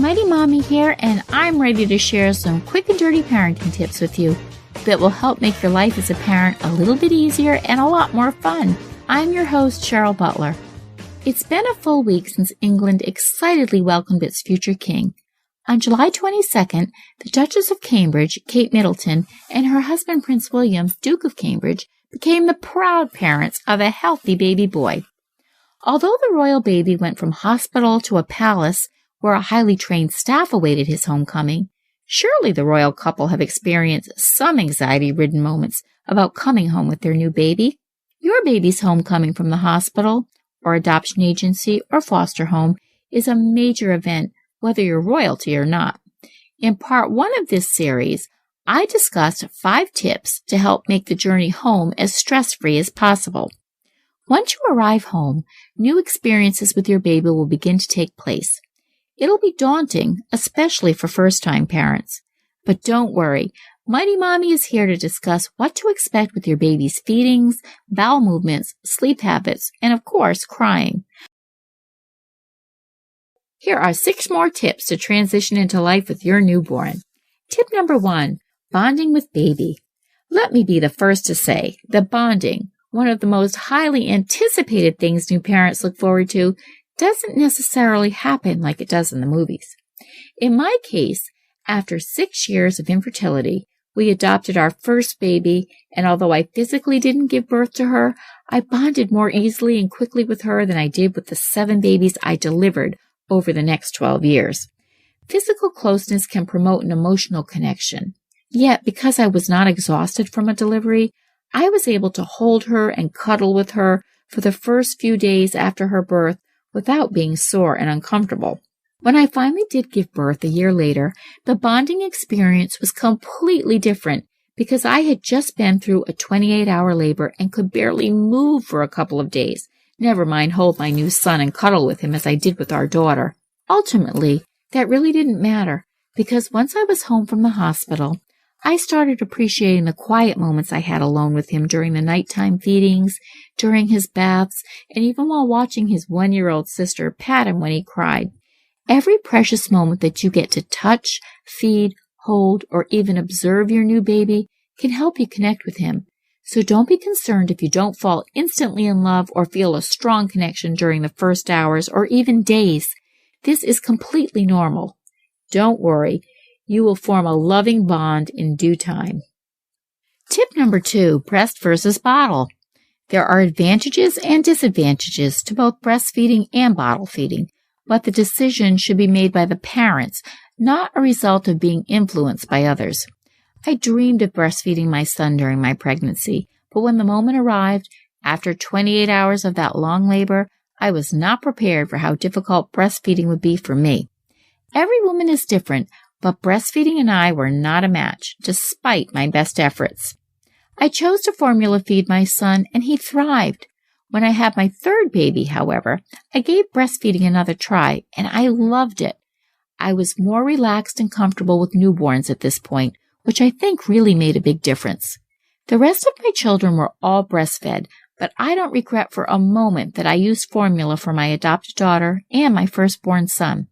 Mighty Mommy here, and I'm ready to share some quick and dirty parenting tips with you that will help make your life as a parent a little bit easier and a lot more fun. I'm your host, Cheryl Butler. It's been a full week since England excitedly welcomed its future king. On July 22nd, the Duchess of Cambridge, Kate Middleton, and her husband, Prince William, Duke of Cambridge, became the proud parents of a healthy baby boy. Although the royal baby went from hospital to a palace where a highly trained staff awaited his homecoming, surely the royal couple have experienced some anxiety-ridden moments about coming home with their new baby. Your baby's homecoming from the hospital, or adoption agency, or foster home is a major event, whether you're royalty or not. In part 1 of this series, I discussed 5 tips to help make the journey home as stress-free as possible. Once you arrive home, new experiences with your baby will begin to take place. It'll be daunting, especially for first-time parents. But don't worry, Mighty Mommy is here to discuss what to expect with your baby's feedings, bowel movements, sleep habits, and of course, crying. Here are 6 more tips to transition into life with your newborn. Tip number 1, bonding with baby. Let me be the first to say that bonding, one of the most highly anticipated things new parents look forward to, doesn't necessarily happen like it does in the movies. In my case, after 6 years of infertility, we adopted our first baby, and although I physically didn't give birth to her, I bonded more easily and quickly with her than I did with the 7 babies I delivered over the next 12 years. Physical closeness can promote an emotional connection. Yet, because I was not exhausted from a delivery, I was able to hold her and cuddle with her for the first few days after her birth without being sore and uncomfortable. When I finally did give birth a year later, the bonding experience was completely different because I had just been through a 28-hour labor and could barely move for a couple of days, never mind hold my new son and cuddle with him as I did with our daughter. Ultimately, that really didn't matter because once I was home from the hospital, I started appreciating the quiet moments I had alone with him during the nighttime feedings, during his baths, and even while watching his 1-year-old sister pat him when he cried. Every precious moment that you get to touch, feed, hold, or even observe your new baby can help you connect with him. So don't be concerned if you don't fall instantly in love or feel a strong connection during the first hours or even days. This is completely normal. Don't worry. You will form a loving bond in due time. Tip number 2, breast versus bottle. There are advantages and disadvantages to both breastfeeding and bottle feeding, but the decision should be made by the parents, not a result of being influenced by others. I dreamed of breastfeeding my son during my pregnancy, but when the moment arrived, after 28 hours of that long labor, I was not prepared for how difficult breastfeeding would be for me. Every woman is different, but breastfeeding and I were not a match, despite my best efforts. I chose to formula feed my son, and he thrived. When I had my 3rd baby, however, I gave breastfeeding another try, and I loved it. I was more relaxed and comfortable with newborns at this point, which I think really made a big difference. The rest of my children were all breastfed, but I don't regret for a moment that I used formula for my adopted daughter and my firstborn son.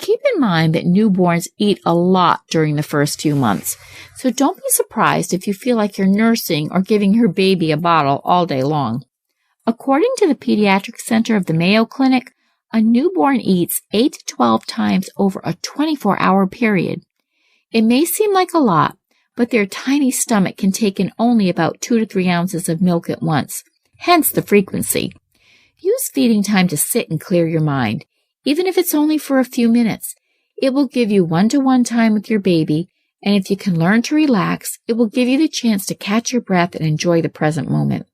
Keep in mind that newborns eat a lot during the first few months, so don't be surprised if you feel like you're nursing or giving your baby a bottle all day long. According to the Pediatric Center of the Mayo Clinic, a newborn eats 8 to 12 times over a 24-hour period. It may seem like a lot, but their tiny stomach can take in only about 2 to 3 ounces of milk at once, hence the frequency. Use feeding time to sit and clear your mind. Even if it's only for a few minutes, it will give you one-to-one time with your baby, and if you can learn to relax, it will give you the chance to catch your breath and enjoy the present moment.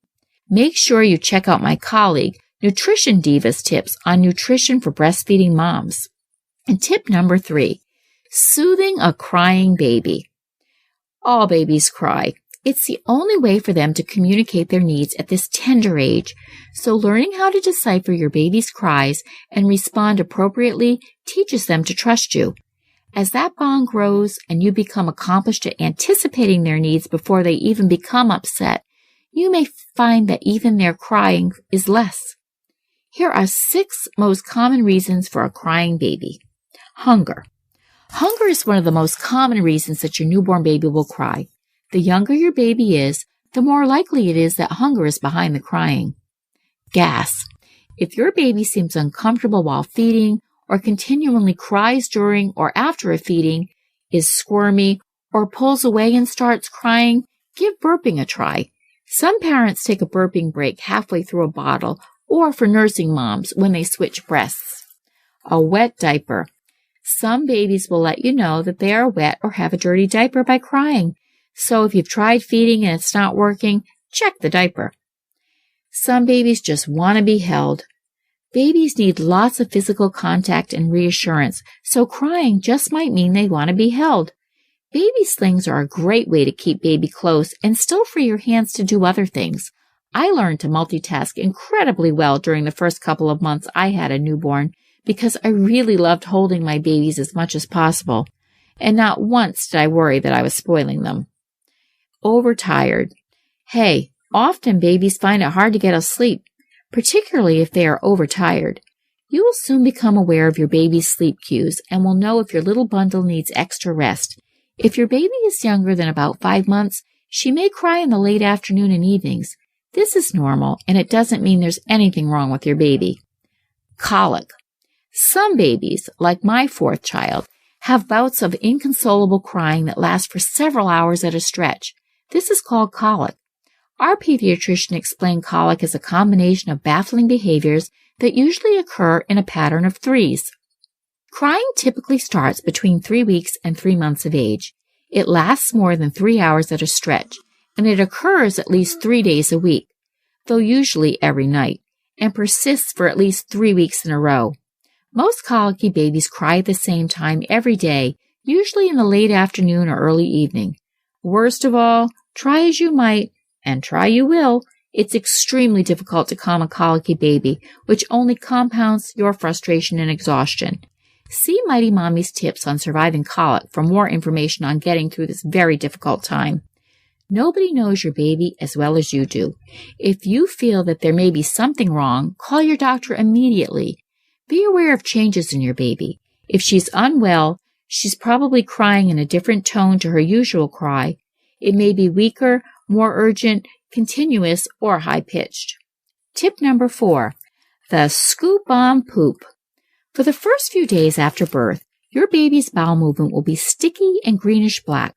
Make sure you check out my colleague, Nutrition Diva's tips on nutrition for breastfeeding moms. And tip number 3, soothing a crying baby. All babies cry. It's the only way for them to communicate their needs at this tender age, so learning how to decipher your baby's cries and respond appropriately teaches them to trust you. As that bond grows and you become accomplished at anticipating their needs before they even become upset, you may find that even their crying is less. Here are 6 most common reasons for a crying baby. Hunger. Hunger is one of the most common reasons that your newborn baby will cry. The younger your baby is, the more likely it is that hunger is behind the crying. Gas. If your baby seems uncomfortable while feeding, or continually cries during or after a feeding, is squirmy, or pulls away and starts crying, give burping a try. Some parents take a burping break halfway through a bottle, or for nursing moms when they switch breasts. A wet diaper. Some babies will let you know that they are wet or have a dirty diaper by crying. So if you've tried feeding and it's not working, check the diaper. Some babies just want to be held. Babies need lots of physical contact and reassurance, so crying just might mean they want to be held. Baby slings are a great way to keep baby close and still free your hands to do other things. I learned to multitask incredibly well during the first couple of months I had a newborn because I really loved holding my babies as much as possible, and not once did I worry that I was spoiling them. Overtired. Hey, often babies find it hard to get asleep, particularly if they are overtired. You will soon become aware of your baby's sleep cues and will know if your little bundle needs extra rest. If your baby is younger than about 5 months, she may cry in the late afternoon and evenings. This is normal, and it doesn't mean there's anything wrong with your baby. Colic. Some babies, like my 4th child, have bouts of inconsolable crying that last for several hours at a stretch. This is called colic. Our pediatrician explained colic as a combination of baffling behaviors that usually occur in a pattern of 3s. Crying typically starts between 3 weeks and 3 months of age. It lasts more than 3 hours at a stretch, and it occurs at least 3 days a week, though usually every night, and persists for at least 3 weeks in a row. Most colicky babies cry at the same time every day, usually in the late afternoon or early evening. Worst of all, try as you might, and try you will, it's extremely difficult to calm a colicky baby, which only compounds your frustration and exhaustion. See Mighty Mommy's tips on surviving colic for more information on getting through this very difficult time. Nobody knows your baby as well as you do. If you feel that there may be something wrong, call your doctor immediately. Be aware of changes in your baby. If she's unwell, she's probably crying in a different tone to her usual cry. It may be weaker, more urgent, continuous, or high-pitched. Tip number 4. The scoop on poop. For the first few days after birth, your baby's bowel movement will be sticky and greenish-black.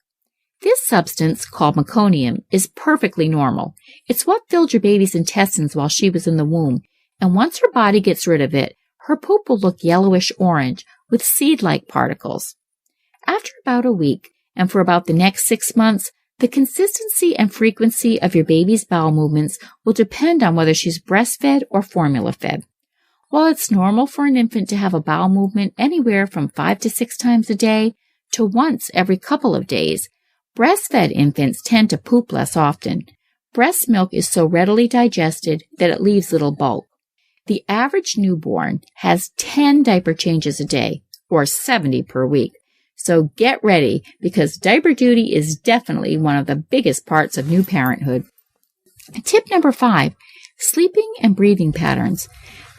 This substance, called meconium, is perfectly normal. It's what filled your baby's intestines while she was in the womb, and once her body gets rid of it, her poop will look yellowish-orange with seed-like particles. After about a week, and for about the next 6 months, the consistency and frequency of your baby's bowel movements will depend on whether she's breastfed or formula-fed. While it's normal for an infant to have a bowel movement anywhere from 5 to 6 times a day to once every couple of days, breastfed infants tend to poop less often. Breast milk is so readily digested that it leaves little bulk. The average newborn has 10 diaper changes a day, or 70 per week. So get ready, because diaper duty is definitely one of the biggest parts of new parenthood. Tip number 5, sleeping and breathing patterns.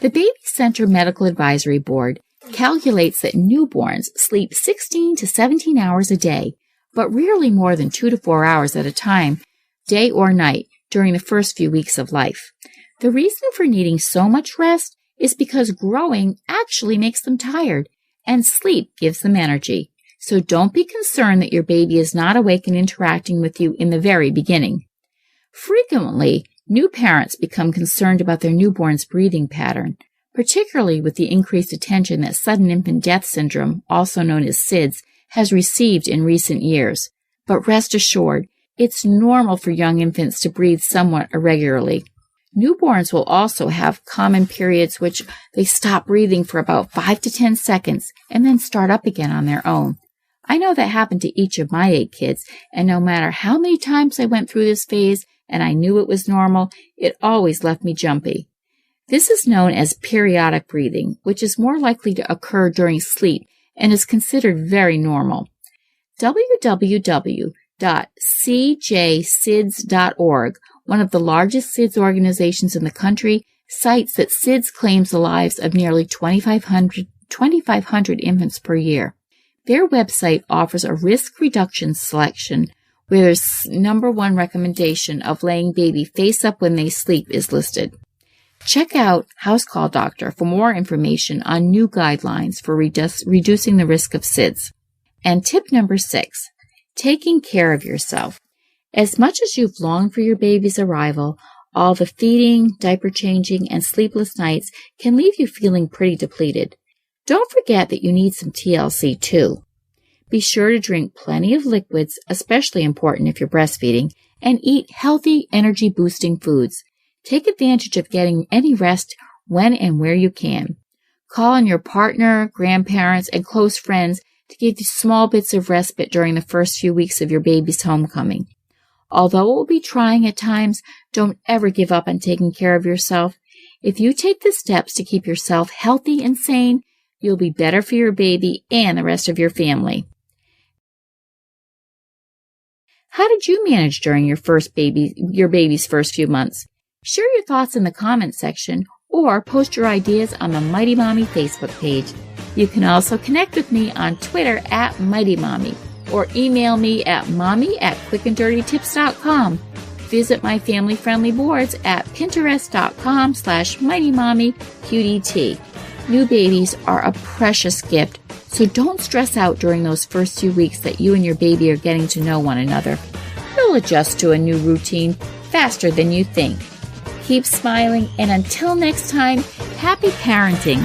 The Baby Center Medical Advisory Board calculates that newborns sleep 16 to 17 hours a day, but rarely more than 2 to 4 hours at a time, day or night, during the first few weeks of life. The reason for needing so much rest is because growing actually makes them tired, and sleep gives them energy. So don't be concerned that your baby is not awake and interacting with you in the very beginning. Frequently, new parents become concerned about their newborn's breathing pattern, particularly with the increased attention that sudden infant death syndrome, also known as SIDS, has received in recent years. But rest assured, it's normal for young infants to breathe somewhat irregularly. Newborns will also have common periods which they stop breathing for about 5 to 10 seconds and then start up again on their own. I know that happened to each of my 8 kids, and no matter how many times I went through this phase and I knew it was normal, it always left me jumpy. This is known as periodic breathing, which is more likely to occur during sleep and is considered very normal. www.cjsids.org, one of the largest SIDS organizations in the country, cites that SIDS claims the lives of nearly 2,500 2,500 infants per year. Their website offers a risk reduction selection where their number one recommendation of laying baby face up when they sleep is listed. Check out House Call Doctor for more information on new guidelines for reducing the risk of SIDS. And tip number 6, taking care of yourself. As much as you've longed for your baby's arrival, all the feeding, diaper changing, and sleepless nights can leave you feeling pretty depleted. Don't forget that you need some TLC too. Be sure to drink plenty of liquids, especially important if you're breastfeeding, and eat healthy, energy-boosting foods. Take advantage of getting any rest when and where you can. Call on your partner, grandparents, and close friends to give you small bits of respite during the first few weeks of your baby's homecoming. Although it will be trying at times, don't ever give up on taking care of yourself. If you take the steps to keep yourself healthy and sane, you'll be better for your baby and the rest of your family. How did you manage during your baby's first few months? Share your thoughts in the comments section or post your ideas on the Mighty Mommy Facebook page. You can also connect with me on Twitter at Mighty Mommy or email me at mommy@quickanddirtytips.com. Visit my family-friendly boards at pinterest.com/mightymommyqdt. New babies are a precious gift, so don't stress out during those first few weeks that you and your baby are getting to know one another. You'll adjust to a new routine faster than you think. Keep smiling, and until next time, happy parenting.